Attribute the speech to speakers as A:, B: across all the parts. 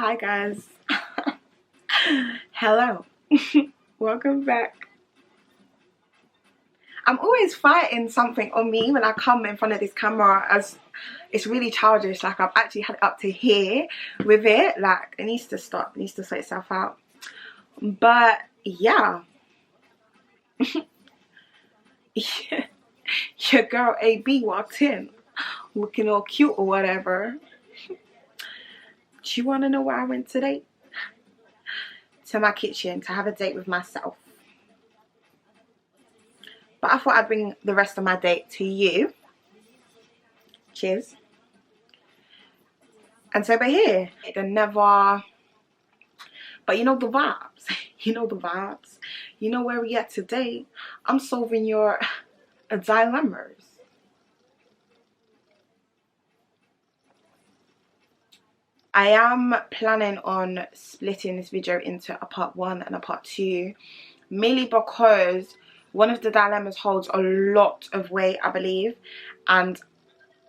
A: Hi guys. Hello. Welcome back. I'm always fighting something on me when I come in front of this camera, as it's really childish. Like, I've actually had it up to here with it. Like, it needs to stop. It needs to sort itself out. But yeah. Your girl AB walked in looking all cute or whatever. Do you want to know where I went today? To my kitchen to have a date with myself. But I thought I'd bring the rest of my date to you. Cheers. And so we're here. But you know the vibes. You know the vibes. You know where we at today. I'm solving your dilemmas. I am planning on splitting this video into a part 1 and a part 2, mainly because one of the dilemmas holds a lot of weight, I believe, and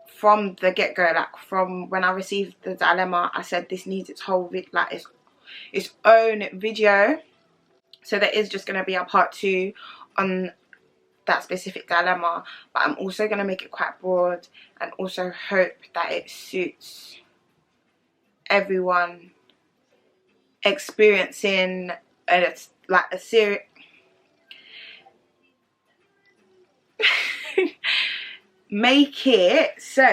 A: from the get-go, like from when I received the dilemma, I said this needs its whole its own video. So there is just going to be a part 2 on that specific dilemma, but I'm also going to make it quite broad and also hope that it suits everyone experiencing a serious make it so.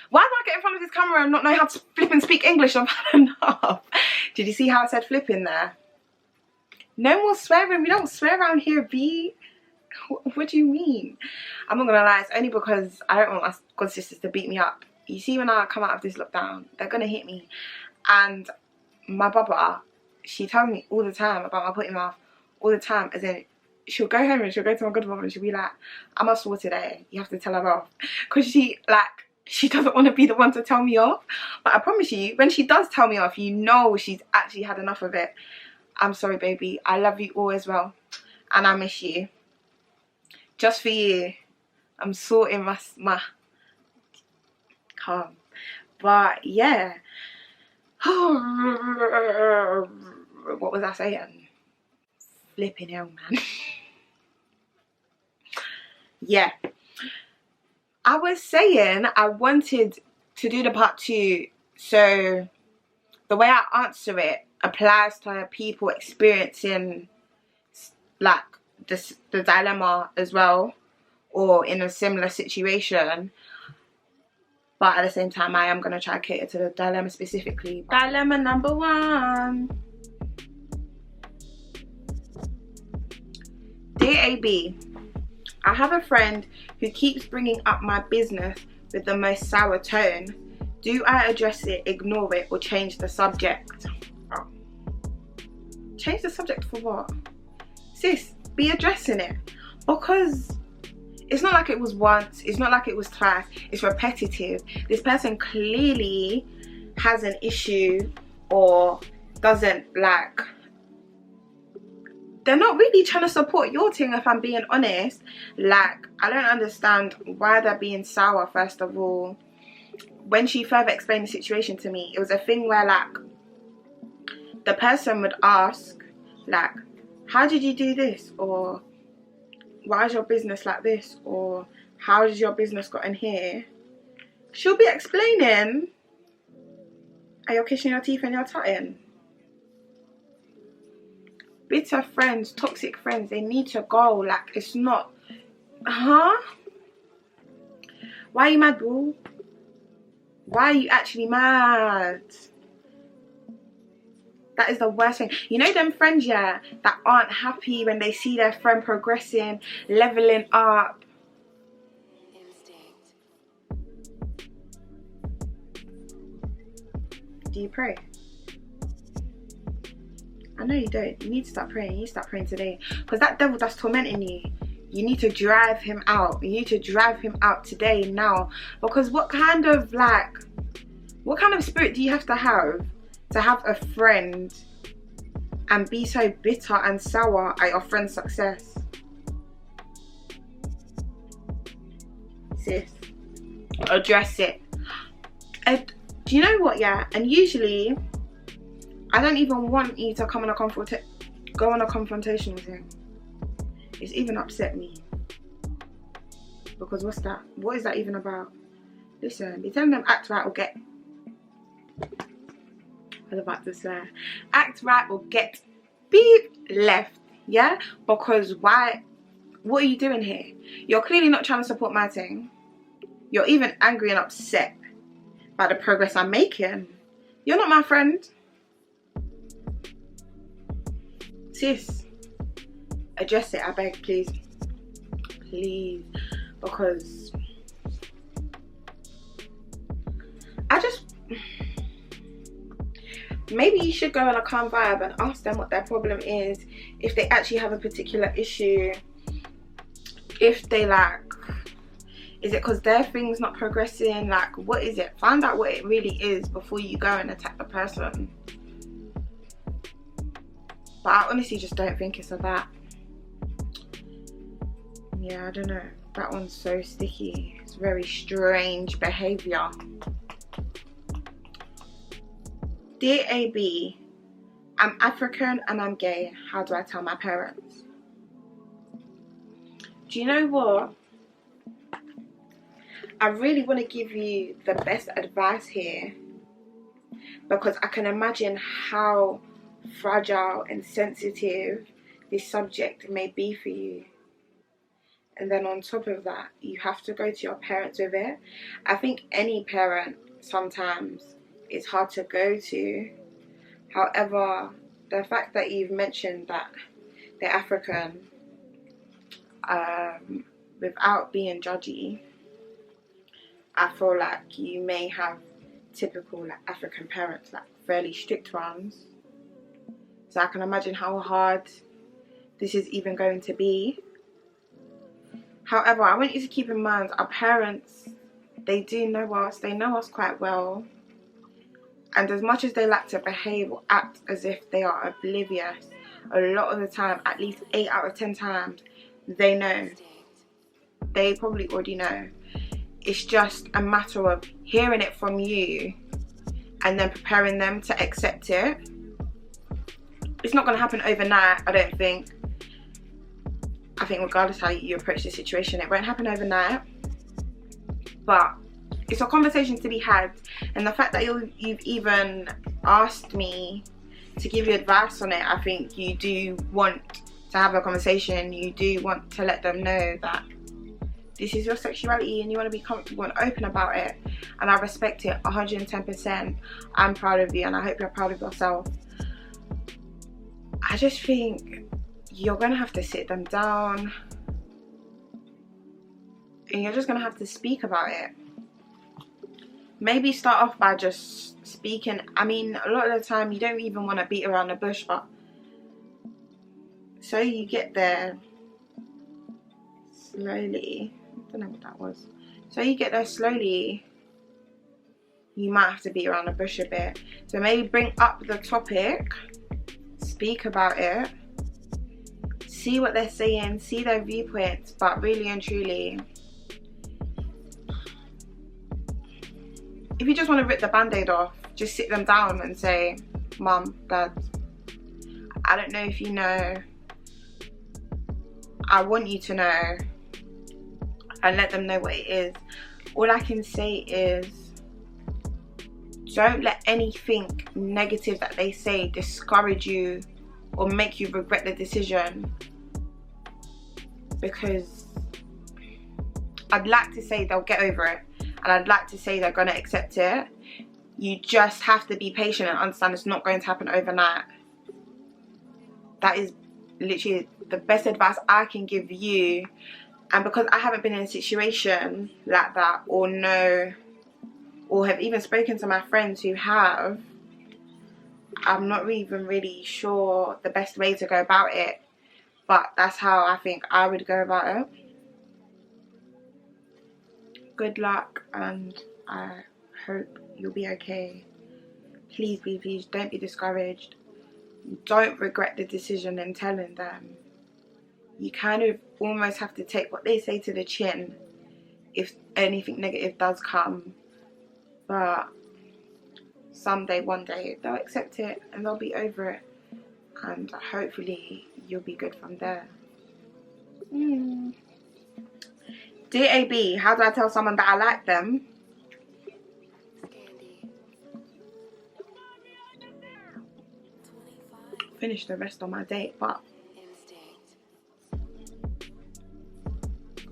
A: Why do I get in front of this camera and not know how to flip and speak English? I've had enough. Did you see how I said flip in there? No more swearing. We don't swear around here, B. What do you mean? I'm not gonna lie, it's only because I don't want my god sisters to beat me up. You see, when I come out of this lockdown, they're gonna hit me. And my baba, she tells me all the time about my potty mouth, all the time, as in she'll go home and she'll go to my godmother and she'll be like, I must swore today, you have to tell her off. Because she doesn't want to be the one to tell me off. But I promise you, when she does tell me off, you know she's actually had enough of it. I'm sorry, baby. I love you all as well. And I miss you. Just for you, I'm sorting my calm. But yeah. What was I saying? Flipping hell, man. Yeah. I was saying I wanted to do the part 2, so the way I answer it applies to people experiencing like the dilemma as well, or in a similar situation. But at the same time, I am going to try to cater to the dilemma specifically. Dilemma number 1. Dear AB, I have a friend who keeps bringing up my business with the most sour tone. Do I address it, ignore it, or change the subject? Oh. Change the subject for what? Sis, be addressing it. Because it's not like it was once, it's not like it was twice, it's repetitive. This person clearly has an issue or doesn't like, they're not really trying to support your thing, if I'm being honest. Like, I don't understand why they're being sour, first of all. When she further explained the situation to me, it was a thing where like the person would ask like, how did you do this? Or why is your business like this? Or how does your business got in here? She'll be explaining, are you kissing your teeth and you're tutting? Bitter friends, toxic friends, they need to go. Like, it's not, huh? Why are you mad, bro? Why are you actually mad? That is the worst thing. You know them friends, yeah, that aren't happy when they see their friend progressing, leveling up. Do you pray? I know you don't. You need to start praying. You need to start praying today. Because that devil that's tormenting you, you need to drive him out. You need to drive him out today, now. Because what kind of spirit do you have to have a friend and be so bitter and sour at your friend's success? Sis, address it. Do Do you know what, yeah? And usually I don't even want you to go on a confrontation with him. It's even upset me. Because what's that? What is that even about? Listen, be telling them act right or get... I was about to swear. Act right or get beep left, yeah? Because why? What are you doing here? You're clearly not trying to support my thing. You're even angry and upset by the progress I'm making. You're not my friend. Sis, address it, I beg, please. Please. Because I just... Maybe you should go on a calm vibe and ask them what their problem is. If they actually have a particular issue. If they like... Is it because their thing's not progressing? Like, what is it? Find out what it really is before you go and attack the person. But I honestly just don't think it's a that. Yeah, I don't know. That one's so sticky. It's very strange behaviour. Dear AB, I'm African and I'm gay. How do I tell my parents? Do you know what? I really want to give you the best advice here, because I can imagine how fragile and sensitive this subject may be for you. And then on top of that, you have to go to your parents with it. I think any parent sometimes is hard to go to. However, the fact that you've mentioned that they're African, without being judgy, I feel like you may have typical like African parents, like fairly strict ones. So I can imagine how hard this is even going to be. However, I want you to keep in mind, our parents, they do know us. They know us quite well. And as much as they like to behave or act as if they are oblivious, a lot of the time, at least 8 out of 10 times, they know. They probably already know. It's just a matter of hearing it from you and then preparing them to accept it. It's not going to happen overnight, I don't think. I think regardless how you approach the situation, it won't happen overnight. But it's a conversation to be had. And the fact that you've even asked me to give you advice on it, I think you do want to have a conversation. You do want to let them know that this is your sexuality and you want to be comfortable and open about it. And I respect it 110%. I'm proud of you and I hope you're proud of yourself. I just think you're going to have to sit them down and you're just going to have to speak about it. Maybe start off by just speaking. I mean, a lot of the time you don't even want to beat around the bush, but so you get there slowly. I don't know what that was. So you get there slowly, you might have to beat around the bush a bit. So maybe bring up the topic, speak about it, see what they're saying, see their viewpoints, but really and truly, if you just want to rip the band-aid off, just sit them down and say, Mum, Dad, I don't know if you know, I want you to know, and let them know what it is. All I can say is, don't let anything negative that they say discourage you or make you regret the decision. Because I'd like to say they'll get over it, and I'd like to say they're going to accept it. You just have to be patient and understand it's not going to happen overnight. That is literally the best advice I can give you. And because I haven't been in a situation like that, or know, or have even spoken to my friends who have, I'm not even really sure the best way to go about it. But that's how I think I would go about it. Good luck, and I hope you'll be okay. Please, please, please don't be discouraged. Don't regret the decision in telling them. You kind of almost have to take what they say to the chin if anything negative does come. But someday, one day, they'll accept it and they'll be over it. And hopefully you'll be good from there. Dear AB, how do I tell someone that I like them? Finish the rest of my date, but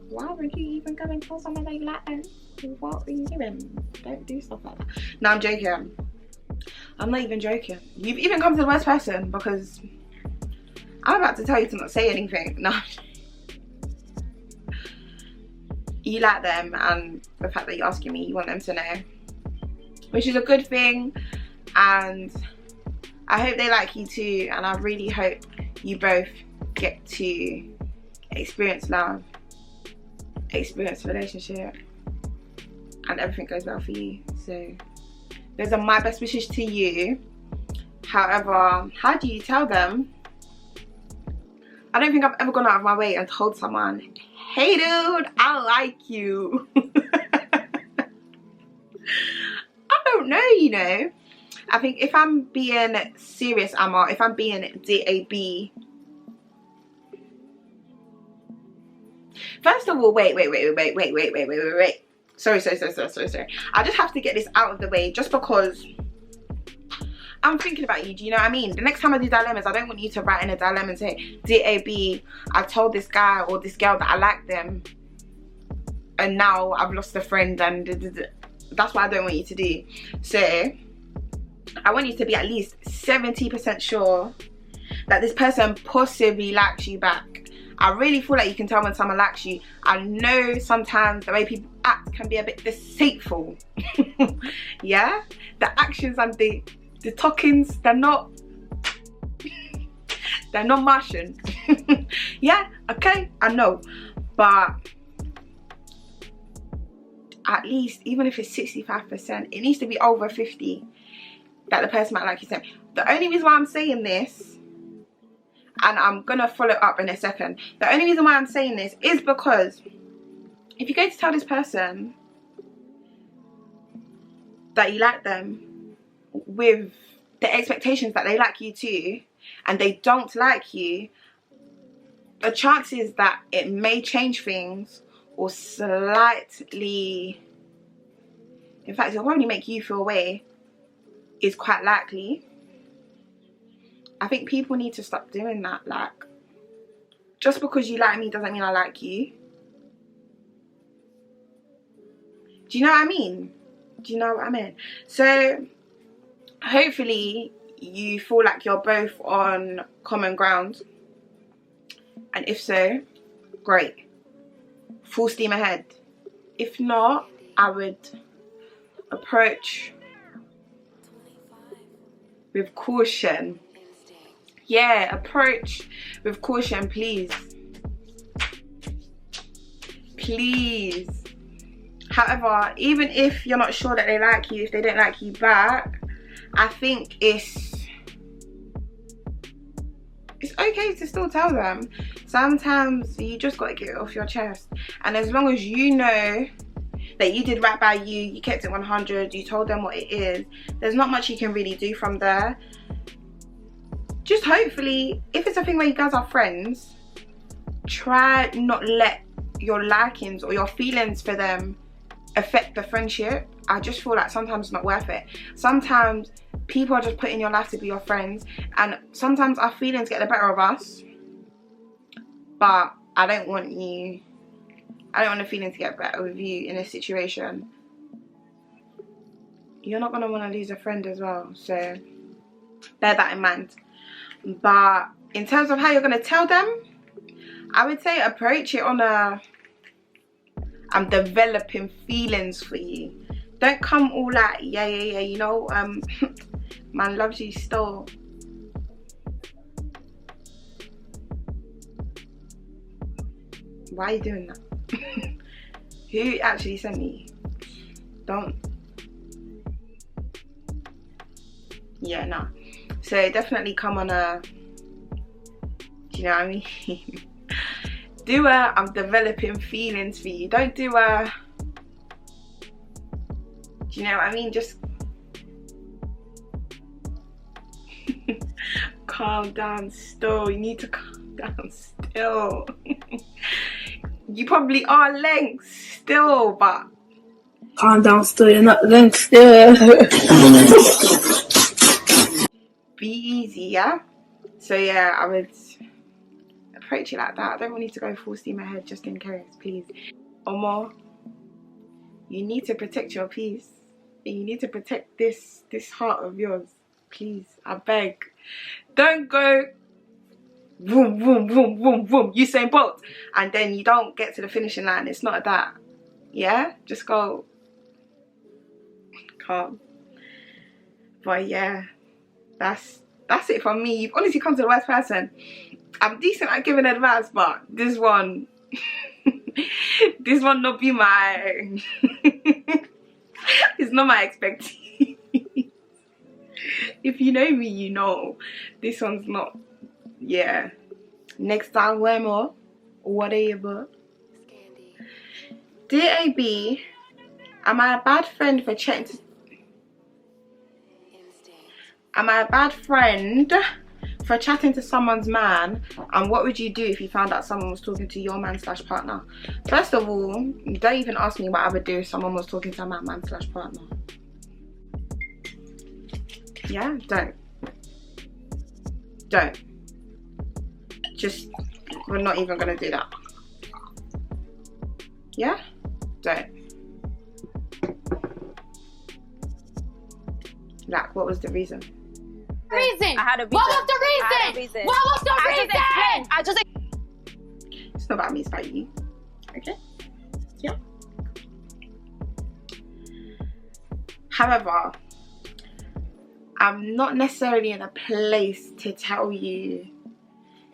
A: why would you even go and tell someone that you like them? What are you doing? Don't do stuff like that. No, I'm joking. I'm not even joking. You've even come to the worst person, because I'm about to tell you to not say anything. No. You like them, and the fact that you're asking me, you want them to know, which is a good thing, and I hope they like you too, and I really hope you both get to experience love, experience a relationship, and everything goes well for you. So those are my best wishes to you. However, how do you tell them? I don't think I've ever gone out of my way and told someone, hey dude, I like you. I don't know, you know. I think if I'm being serious, Amma, if I'm being DAB. First of all, wait. Sorry. I just have to get this out of the way, just because I'm thinking about you, do you know what I mean? The next time I do dilemmas, I don't want you to write in a dilemma and say, dear AB, I told this guy or this girl that I like them, and now I've lost a friend, and that's what I don't want you to do. So I want you to be at least 70% sure that this person possibly likes you back. I really feel like you can tell when someone likes you. I know sometimes the way people act can be a bit deceitful. Yeah? The actions and the talkings, they're not Martian. Yeah, okay, I know. But at least, even if it's 65%, it needs to be over 50 that the person might like you. The only reason why I'm saying this, and I'm gonna follow up in a second, the only reason why I'm saying this is because if you go to tell this person that you like them with the expectations that they like you too, and they don't like you, the chances that it may change things or slightly, in fact, it'll probably make you feel away, is quite likely. I think people need to stop doing that. Like, just because you like me doesn't mean I like you. Do you know what I mean? Do you know what I mean? So hopefully you feel like you're both on common ground, and if so, great, full steam ahead. If not, I would approach with caution. Yeah, approach with caution, please. Please. However, even if you're not sure that they like you, if they don't like you back, I think it's okay to still tell them. Sometimes you just got to get it off your chest. And as long as you know that you did right by you, you kept it 100, you told them what it is, there's not much you can really do from there. Just hopefully, if it's a thing where you guys are friends, try not let your likings or your feelings for them affect the friendship. I just feel like sometimes it's not worth it. Sometimes people are just put in your life to be your friends, and sometimes our feelings get the better of us. But I don't want the feeling to get better with you in a situation. You're not gonna want to lose a friend as well, so bear that in mind. But in terms of how you're gonna tell them, I would say approach it on a I'm developing feelings for you. Don't come all like yeah, you know, man loves you still. Why are you doing that? Who actually sent me? Don't. Yeah, no. So definitely come on a, do you know what I mean? Do a I'm developing feelings for you. Don't do a, do you know what I mean? Just Calm down still. You need to calm down still. You probably are length still, but
B: calm down still. You're not length still.
A: Be easy, yeah? So yeah, I would approach it like that. I don't want you to go full steam ahead just in case, please. Omo, you need to protect your peace. You need to protect this heart of yours. Please, I beg. Don't go boom, boom, boom, boom, boom, Usain Bolt, and then you don't get to the finishing line. It's not that. Yeah? Just go calm. But yeah, that's it from me. You've honestly come to the worst person. I'm decent at giving advice, but this one this one not be my it's not my expertise. If you know me, you know this one's not. Yeah, next time wear more whatever. Dear AB, am I a bad friend for chatting to someone's man, and what would you do if you found out someone was talking to your man/partner? First of all, don't even ask me what I would do if someone was talking to my man/partner. Yeah, don't. Just, we're not even gonna do that. Yeah, don't. Like, what was the reason?
C: Reason.
D: I had a reason.
C: What was the reason? What was the reason?
D: I just
A: It's not about me, it's about you. Okay? Yeah. However, I'm not necessarily in a place to tell you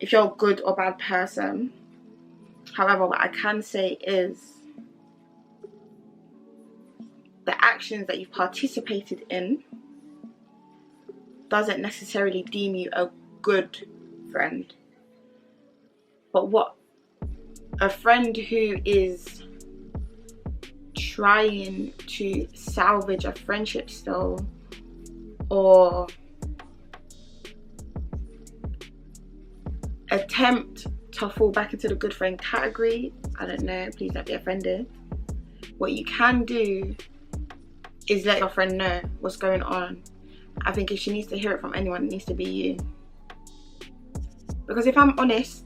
A: if you're a good or bad person. However, what I can say is the actions that you've participated in doesn't necessarily deem you a good friend. But what a friend who is trying to salvage a friendship still, or attempt to fall back into the good friend category, I don't know, please don't be offended. What you can do is let your friend know what's going on. I think if she needs to hear it from anyone, it needs to be you. Because if I'm honest,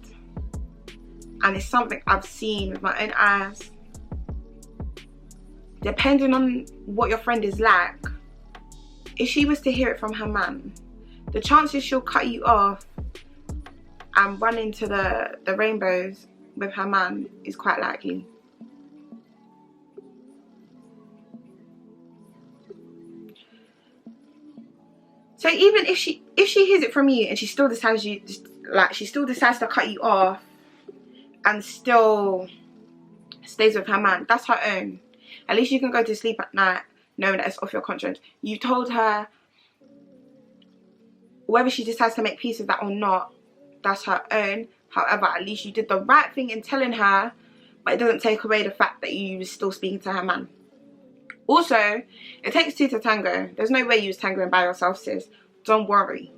A: and it's something I've seen with my own eyes, depending on what your friend is like, if she was to hear it from her man, the chances she'll cut you off and run into the rainbows with her man is quite likely. So even if she hears it from you and she still decides to cut you off and still stays with her man, that's her own. At least you can go to sleep at night knowing that it's off your conscience. You told her. Whether she decides to make peace with that or not, that's her own. However, at least you did the right thing in telling her, but it doesn't take away the fact that you were still speaking to her man. Also, it takes two to tango. There's no way you was tangoing by yourself, sis. Don't worry.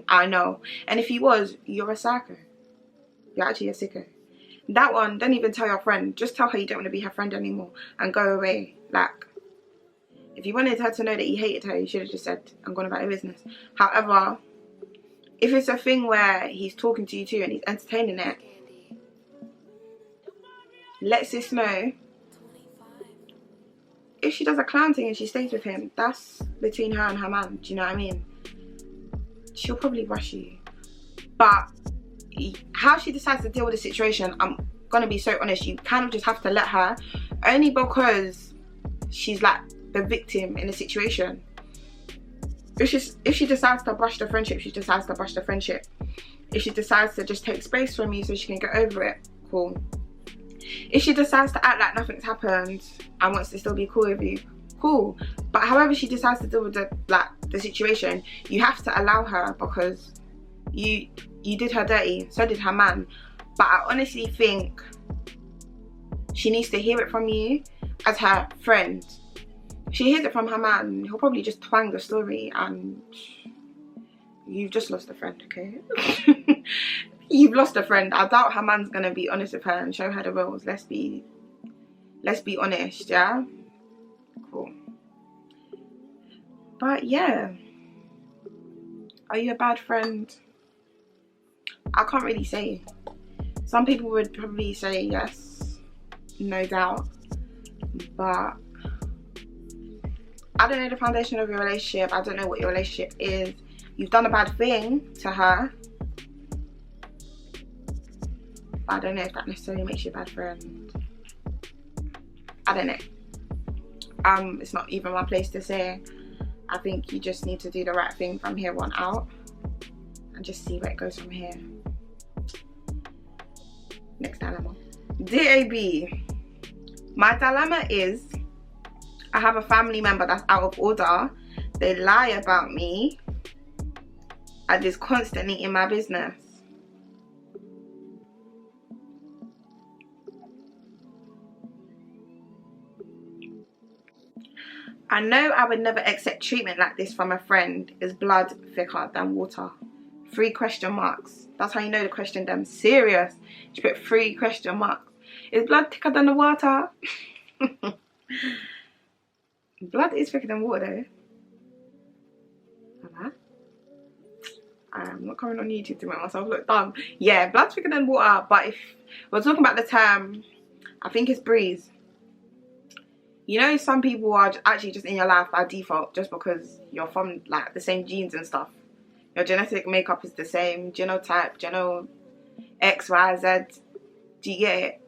A: I know. And if you was, you're a psycho. You're actually a sicko. That one, don't even tell your friend. Just tell her you don't want to be her friend anymore and go away. Like, if you wanted her to know that you hated her, you should have just said, I'm going about your business. However, if it's a thing where he's talking to you too and he's entertaining it, let sis know. If she does a clown thing and she stays with him, that's between her and her man. Do you know what I mean? She'll probably rush you. But how she decides to deal with the situation, I'm gonna be so honest, you kind of just have to let her, only because she's like the victim in the situation. If she decides to brush the friendship, she decides to brush the friendship. If she decides to just take space from you so she can get over it, cool. If she decides to act like nothing's happened and wants to still be cool with you, cool. But however she decides to deal with the situation, you have to allow her, because you did her dirty, so did her man. But I honestly think she needs to hear it from you as her friend. If she hears it from her man, he'll probably just twang the story and you've just lost a friend, okay? You've lost a friend. I doubt her man's gonna be honest with her and show her the roles. Let's be honest, yeah? Cool. But yeah, are you a bad friend? I can't really say. Some people would probably say yes, no doubt, but I don't know the foundation of your relationship. I don't know what your relationship is. You've done a bad thing to her, but I don't know if that necessarily makes you a bad friend. I don't know. It's not even my place to say. I think you just need to do the right thing from here on out and just see where it goes from here. Next dilemma. Dear AB, my dilemma is I have a family member that's out of order. They lie about me and is constantly in my business. I know I would never accept treatment like this from a friend. Is blood thicker than water? 3 question marks. That's how you know the question them serious. You put 3 question marks. Is blood thicker than the water? Blood is thicker than water though. I'm not coming on YouTube to make myself look dumb. Yeah, blood's thicker than water, but if we're talking about the term, I think it's breeze. You know, some people are actually just in your life by default just because you're from like the same genes and stuff. Your genetic makeup is the same, genotype, geno X, Y, Z. Do you get it?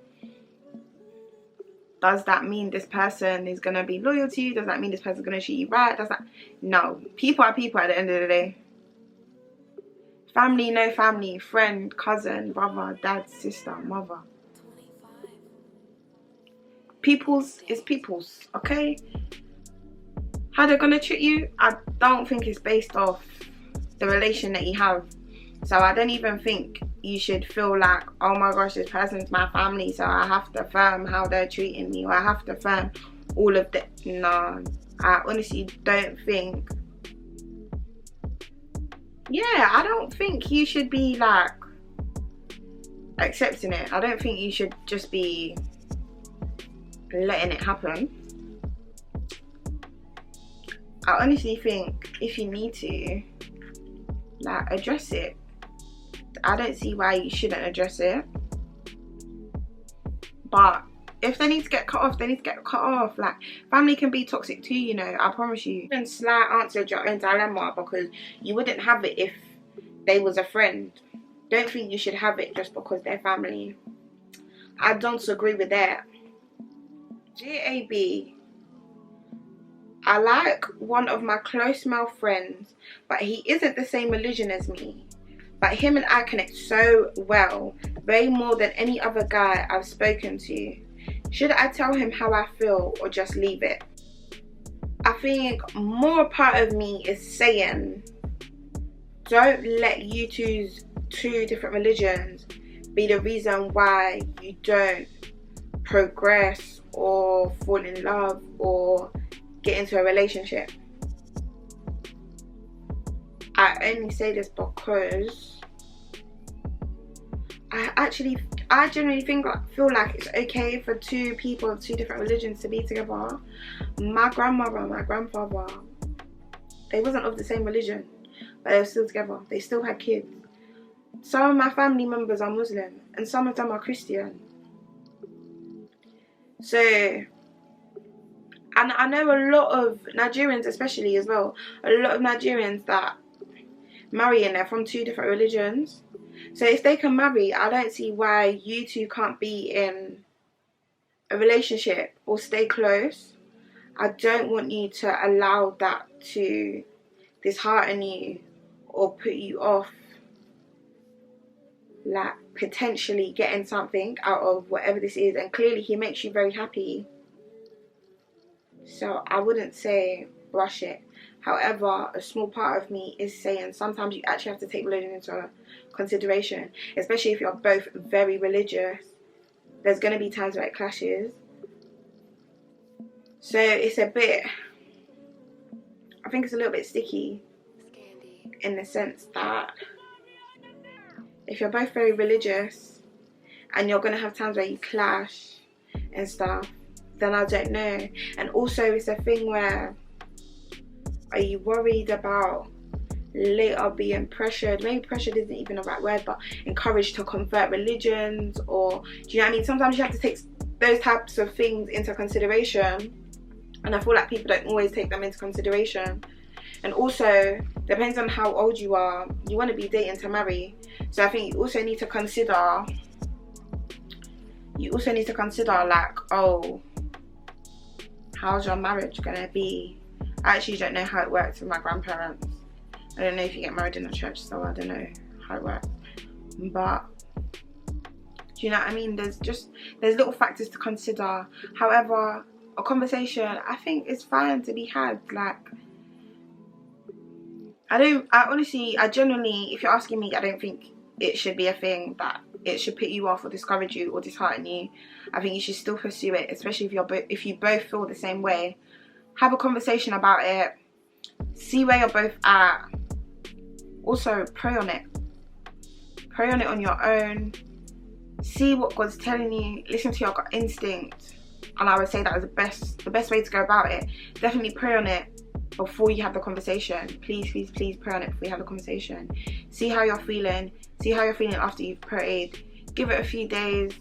A: Does that mean this person is gonna be loyal to you? Does that mean this person's gonna treat you right? Does that? No. People are people at the end of the day. Family, no family, friend, cousin, brother, dad, sister, mother. People's is people's, okay? How they're gonna treat you, I don't think it's based off the relation that you have. So I don't even think you should feel like, oh my gosh, this person's my family, so I have to affirm how they're treating me, or I have to affirm all of that. No, I honestly don't think. Yeah, I don't think you should be like accepting it. I don't think you should just be letting it happen. I honestly think if you need to, like, address it. I don't see why you shouldn't address it. But if they need to get cut off, they need to get cut off. Like, family can be toxic too, you know, I promise you. And slight answered your own dilemma because you wouldn't have it if they was a friend. Don't think you should have it just because they're family. I don't agree with that. Dear AB, I like one of my close male friends, but he isn't the same religion as me. But him and I connect so well, way more than any other guy I've spoken to. Should I tell him how I feel or just leave it? I think more part of me is saying, don't let you two different religions be the reason why you don't progress or fall in love or get into a relationship. I only say this because I generally feel like it's okay for 2 people of 2 different religions to be together. My grandmother and my grandfather, they wasn't of the same religion, but they were still together. They still had kids. Some of my family members are Muslim and some of them are Christian. So, and I know a lot of Nigerians especially as well, a lot of Nigerians that marry and they're from 2 different religions. So if they can marry, I don't see why you 2 can't be in a relationship or stay close. I don't want you to allow that to dishearten you or put you off, like potentially getting something out of whatever this is. And clearly he makes you very happy. So I wouldn't say rush it. However, a small part of me is saying sometimes you actually have to take religion into consideration, especially if you're both very religious. There's going to be times where it clashes. So it's a bit, I think it's a little bit sticky in the sense that if you're both very religious and you're going to have times where you clash and stuff, then I don't know. And also it's a thing where, are you worried about later being pressured, maybe pressured isn't even the right word, but encouraged to convert religions, or do you know what I mean? Sometimes you have to take those types of things into consideration, and I feel like people don't always take them into consideration. And also depends on how old you are. You want to be dating to marry, so I think you also need to consider like, oh, how's your marriage gonna be? I actually don't know how it works with my grandparents. I don't know if you get married in a church, so I don't know how it works. But do you know what I mean? There's little factors to consider. However, a conversation, I think, is fine to be had. Like, I genuinely, if you're asking me, I don't think it should be a thing that it should put you off or discourage you or dishearten you. I think you should still pursue it, especially if you both feel the same way. Have a conversation about it. See where you're both at. Also, pray on it. Pray on it on your own. See what God's telling you. Listen to your gut instinct. And I would say that is the best way to go about it. Definitely pray on it before you have the conversation. Please, please, please pray on it before you have the conversation. See how you're feeling. See how you're feeling after you've prayed. Give it a few days,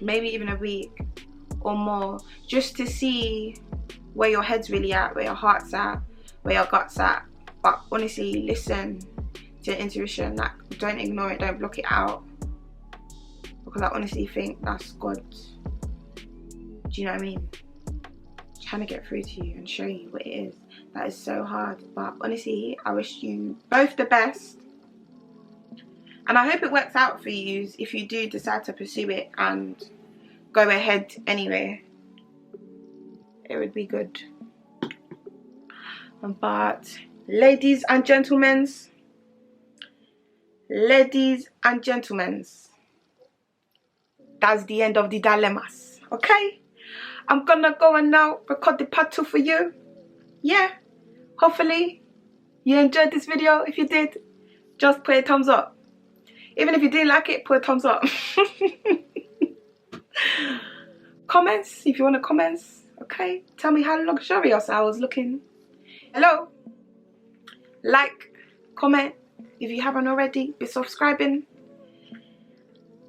A: maybe even a week or more, just to see where your head's really at, where your heart's at, where your gut's at. But honestly, listen to your intuition. Like, don't ignore it, don't block it out, because I honestly think that's God. Do you know what I mean? Trying to get through to you and show you what it is. That is so hard. But honestly, I wish you both the best. And I hope it works out for you if you do decide to pursue it and go ahead anyway. It would be good. But ladies and gentlemen, that's the end of the dilemmas. Okay? I'm gonna go and now record the part 2 for you. Yeah. Hopefully you enjoyed this video. If you did, just put a thumbs up. Even if you didn't like it, put a thumbs up. Comments, if you want to comments. Okay? Tell me how luxurious I was looking. Hello? Like, comment if you haven't already. Be subscribing.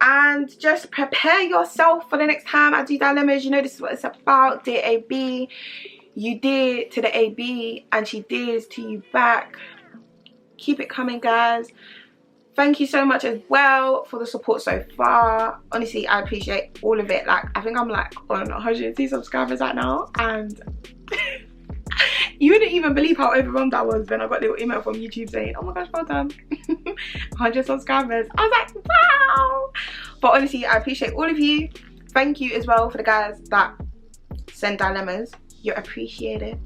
A: And just prepare yourself for the next time I do dilemmas. You know this is what it's about. Dear AB, you did to the AB and she did to you back. Keep it coming, guys. Thank you so much as well for the support so far. Honestly, I appreciate all of it. Like, I think I'm like on 102 subscribers right now, and you wouldn't even believe how overwhelmed I was when I got a little email from YouTube saying, oh my gosh, well done. 100 subscribers. I was like, wow. But honestly, I appreciate all of you. Thank you as well for the guys that send dilemmas. You're appreciated.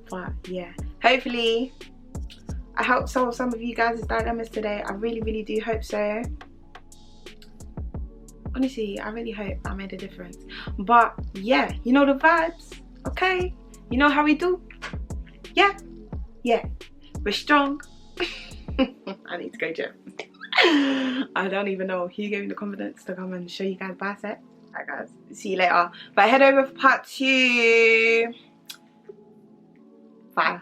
A: But yeah, hopefully I helped solve some of you guys' dilemmas today. I really, really do hope so. Honestly, I really hope I made a difference. But yeah, you know the vibes, okay? You know how we do? Yeah, yeah, we're strong. I need to go gym. I don't even know who gave me the confidence to come and show you guys biceps. Alright guys, see you later. But head over for part 2. Bye.